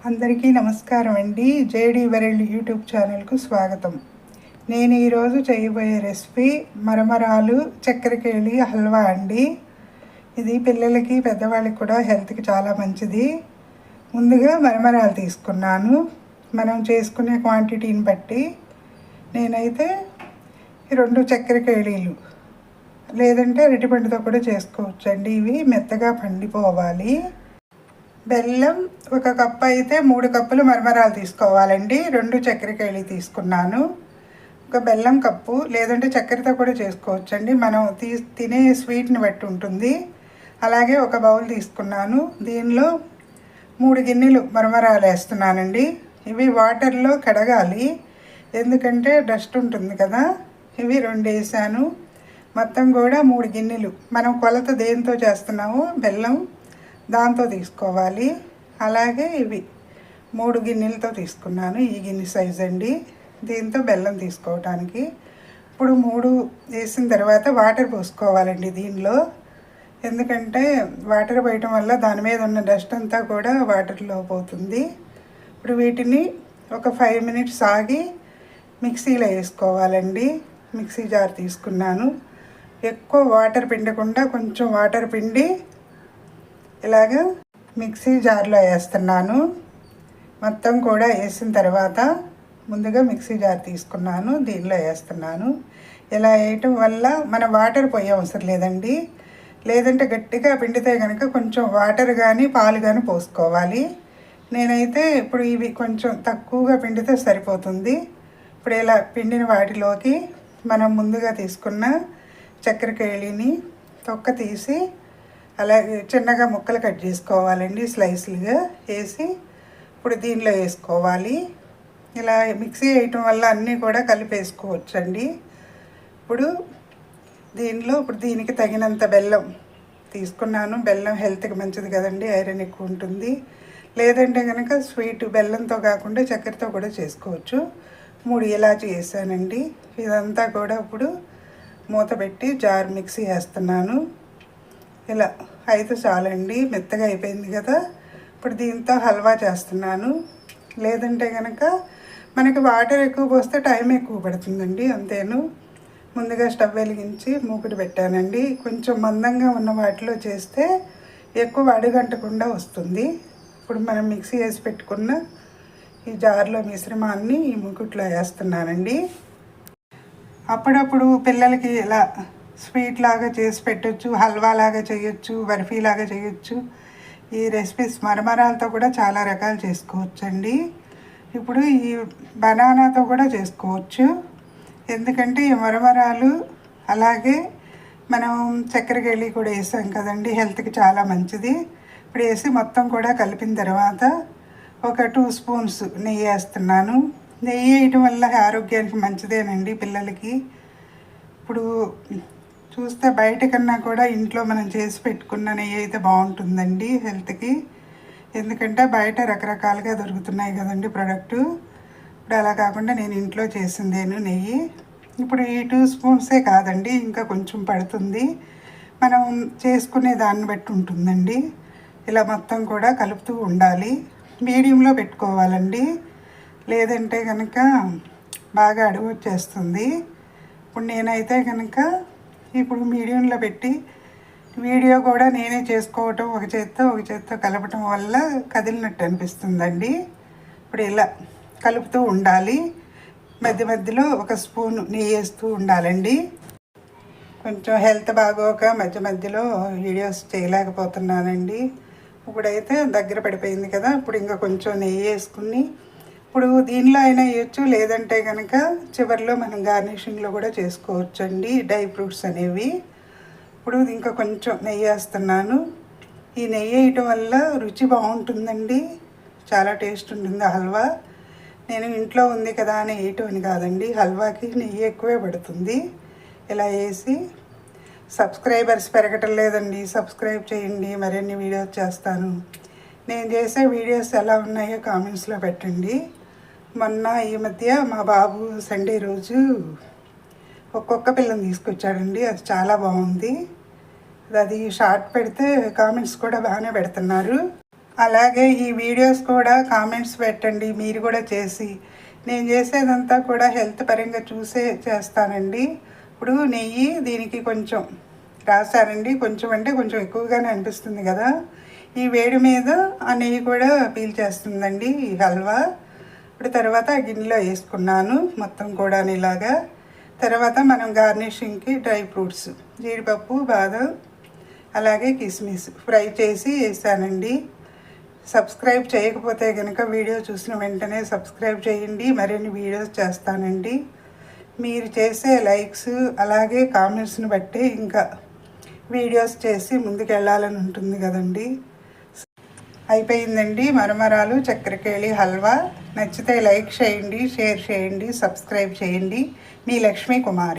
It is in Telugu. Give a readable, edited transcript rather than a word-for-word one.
అందరికీ నమస్కారం అండి. జేడీ వరల్డ్ యూట్యూబ్ ఛానల్కు స్వాగతం. నేను ఈరోజు చేయబోయే రెసిపీ మరమరాలు చక్కెరకేళి హల్వా అండి. ఇది పిల్లలకి పెద్దవాళ్ళకి కూడా హెల్త్కి చాలా మంచిది. ముందుగా మరమరాలు తీసుకున్నాను. మనం చేసుకునే క్వాంటిటీని బట్టి నేనైతే 2 చక్కెరకేళీలు లేదంటే అరటిపండుతో కూడా చేసుకోవచ్చండి. ఇవి మెత్తగా పండిపోవాలి. బెల్లం 1 కప్పు అయితే 3 కప్పులు మరమరాలు తీసుకోవాలండి. 2 చక్కెరకేళి తీసుకున్నాను. ఒక బెల్లం కప్పు లేదంటే చక్కెరతో కూడా చేసుకోవచ్చండి. మనం తినే స్వీట్ని బట్టి ఉంటుంది. అలాగే ఒక బౌల్ తీసుకున్నాను. దీనిలో 3 గిన్నెలు మరమరాలు వేస్తున్నానండి. ఇవి వాటర్లో కడగాలి, ఎందుకంటే డస్ట్ ఉంటుంది కదా. ఇవి 2 వేసాను. మొత్తం కూడా 3 గిన్నెలు. మనం కొలత దేంతో చేస్తున్నామో బెల్లం దాంతో తీసుకోవాలి. అలాగే ఇవి 3 గిన్నెలతో తీసుకున్నాను. ఈ గిన్నె సైజ్ అండి. దీంతో బెల్లం తీసుకోవటానికి ఇప్పుడు 3 వేసిన తర్వాత వాటర్ పోసుకోవాలండి దీనిలో. ఎందుకంటే వాటర్ పోయటం వల్ల దాని మీద ఉన్న డస్ట్ అంతా కూడా వాటర్లో పోతుంది. ఇప్పుడు వీటిని ఒక 5 మినిట్స్ ఆగి మిక్సీలో వేసుకోవాలండి. మిక్సీ జార్ తీసుకున్నాను. ఎక్కువ వాటర్ పిండకుండా కొంచెం వాటర్ పిండి ఇలాగ మిక్సీ జార్లో వేస్తున్నాను. మొత్తం కూడా వేసిన తర్వాత ముందుగా మిక్సీ జార్ తీసుకున్నాను, దీనిలో వేస్తున్నాను. ఇలా వేయటం వల్ల మన వాటర్ పోయే అవసరం లేదండి. లేదంటే గట్టిగా పిండితే కనుక కొంచెం వాటర్ కానీ పాలు కానీ పోసుకోవాలి. నేనైతే ఇప్పుడు ఇవి కొంచెం తక్కువగా పిండితే సరిపోతుంది. ఇప్పుడు ఇలా పిండిన వాటిలోకి మనం ముందుగా తీసుకున్న చక్కెరకేళిని తొక్క తీసి అలాగే చిన్నగా ముక్కలు కట్ చేసుకోవాలండి. స్లైస్లుగా వేసి ఇప్పుడు దీనిలో వేసుకోవాలి. ఇలా మిక్సీ వేయటం వల్ల అన్నీ కూడా కలిపేసుకోవచ్చండి. ఇప్పుడు దీనికి తగినంత బెల్లం తీసుకున్నాను. బెల్లం హెల్త్కి మంచిది కదండి, ఐరన్ ఎక్కువ ఉంటుంది. లేదంటే కనుక స్వీట్ బెల్లంతో కాకుండా చక్కెరతో కూడా చేసుకోవచ్చు. 3 ఇలాచి వేసానండి. ఇదంతా కూడా ఇప్పుడు మూత పెట్టి జార్ మిక్సీ వేస్తున్నాను. ఇలా అయితే చాలండి, మెత్తగా అయిపోయింది కదా. ఇప్పుడు దీంతో హల్వా చేస్తున్నాను. లేదంటే కనుక మనకి వాటర్ ఎక్కువ పోస్తే టైం ఎక్కువ పడుతుందండి, అంతేను. ముందుగా స్టవ్ వెలిగించి మూకుడు పెట్టానండి. కొంచెం మందంగా ఉన్న వాటిలో చేస్తే ఎక్కువ అడుగంటకుండా వస్తుంది. ఇప్పుడు మనం మిక్సీ వేసి పెట్టుకున్న ఈ జార్లో మిశ్రమాన్ని ఈ మూకుట్లో వేస్తున్నానండి. అప్పుడప్పుడు పిల్లలకి ఇలా స్వీట్ లాగా చేసి పెట్టచ్చు, హల్వా లాగా చేయొచ్చు, బర్ఫీ లాగా చేయొచ్చు. ఈ రెసిపీస్ మరమరాలతో కూడా చాలా రకాలు చేసుకోవచ్చండి. ఇప్పుడు ఈ బనానాతో కూడా చేసుకోవచ్చు. ఎందుకంటే ఈ మరమరాలు అలాగే మనం చక్కెరకేళి కూడా వేసాం కదండి, హెల్త్కి చాలా మంచిది. ఇప్పుడు వేసి మొత్తం కూడా కలిపిన తర్వాత ఒక 2 స్పూన్స్ నెయ్యి వేస్తున్నాను. నెయ్యి వేయటం వల్ల ఆరోగ్యానికి మంచిదేనండి పిల్లలకి. ఇప్పుడు చూస్తే బయట కన్నా కూడా ఇంట్లో మనం చేసి పెట్టుకున్న నెయ్యి అయితే బాగుంటుందండి హెల్త్కి. ఎందుకంటే బయట రకరకాలుగా దొరుకుతున్నాయి కదండి ప్రోడక్టు. ఇప్పుడు అలా కాకుండా నేను ఇంట్లో చేసిందేను నెయ్యి. ఇప్పుడు ఈ 2 స్పూన్సే కాదండి, ఇంకా కొంచెం పడుతుంది. మనం చేసుకునే దాన్ని బట్టి ఉంటుందండి. ఇలా మొత్తం కూడా కలుపుతూ ఉండాలి. మీడియంలో పెట్టుకోవాలండి, లేదంటే కనుక బాగా అడుగు వచ్చేస్తుంది. ఇప్పుడు నేనైతే కనుక ఇప్పుడు మీడియంలో పెట్టి వీడియో కూడా నేనే చేసుకోవటం ఒక చేత్తో కలపటం వల్ల కదిలినట్టు అనిపిస్తుందండి. ఇప్పుడు ఇలా కలుపుతూ ఉండాలి. మధ్య మధ్యలో 1 స్పూన్ నెయ్యి వేస్తూ ఉండాలండి. కొంచెం హెల్త్ బాగోక మధ్య మధ్యలో వీడియోస్ చేయలేకపోతున్నానండి. ఇప్పుడైతే దగ్గర పడిపోయింది కదా. ఇప్పుడు ఇంకా కొంచెం నెయ్యి వేసుకుని ఇప్పుడు దీనిలో అయినా వేయచ్చు, లేదంటే కనుక చివరిలో మనం గార్నిషింగ్లో కూడా చేసుకోవచ్చండి డ్రై ఫ్రూట్స్ అనేవి. ఇప్పుడు ఇంకా కొంచెం నెయ్యి వేస్తున్నాను. ఈ నెయ్యి వేయటం వల్ల రుచి బాగుంటుందండి, చాలా టేస్ట్ ఉంటుంది హల్వా. నేను ఇంట్లో ఉంది కదా అని వేయటం అని కాదండి, హల్వాకి నెయ్యి ఎక్కువే పడుతుంది. ఇలా వేసి సబ్స్క్రైబర్స్ పెరగటం లేదండి, సబ్స్క్రైబ్ చేయండి, మరిన్ని వీడియోస్ చేస్తాను. నేను చేసే వీడియోస్ ఎలా ఉన్నాయో కామెంట్స్లో పెట్టండి. మొన్న ఈ మధ్య మా బాబు సండే రోజు ఒక్కొక్క పిల్లని తీసుకొచ్చాడండి, అది చాలా బాగుంది. అది షార్ట్ పెడితే కామెంట్స్ కూడా బాగానే పెడుతున్నారు. అలాగే ఈ వీడియోస్ కూడా కామెంట్స్ పెట్టండి మీరు కూడా చేసి. నేను చేసేదంతా కూడా హెల్త్ పరంగా చూసే చేస్తానండి. ఇప్పుడు నెయ్యి దీనికి కొంచెం రాశానండి. కొంచెం అంటే కొంచెం ఎక్కువగానే అనిపిస్తుంది కదా. ఈ వేడి మీద ఆ నెయ్యి కూడా పీల్చేస్తుందండి ఈ హల్వా. ఇప్పుడు తర్వాత గిన్నెలో వేసుకున్నాను మొత్తం కూడా ఇలాగా. తర్వాత మనం గార్నిషింగ్కి డ్రై ఫ్రూట్స్ జీడిపప్పు, బాదం, అలాగే కిస్మిస్ ఫ్రై చేసి వేసానండి. సబ్స్క్రైబ్ చేయకపోతే కనుక వీడియో చూసిన వెంటనే సబ్స్క్రైబ్ చేయండి. మరిన్ని వీడియోస్ చేస్తానండి. మీరు చేసే లైక్స్ అలాగే కామెంట్స్ని బట్టి ఇంకా వీడియోస్ చేసి ముందుకెళ్ళాలని ఉంటుంది కదండి. అయిపోయిందండి మరమరాలు చక్కెరకేళి హల్వా. నచ్చితే లైక్ చేయండి, షేర్ చేయండి, సబ్స్క్రైబ్ చేయండి. మీ లక్ష్మీ కుమారి.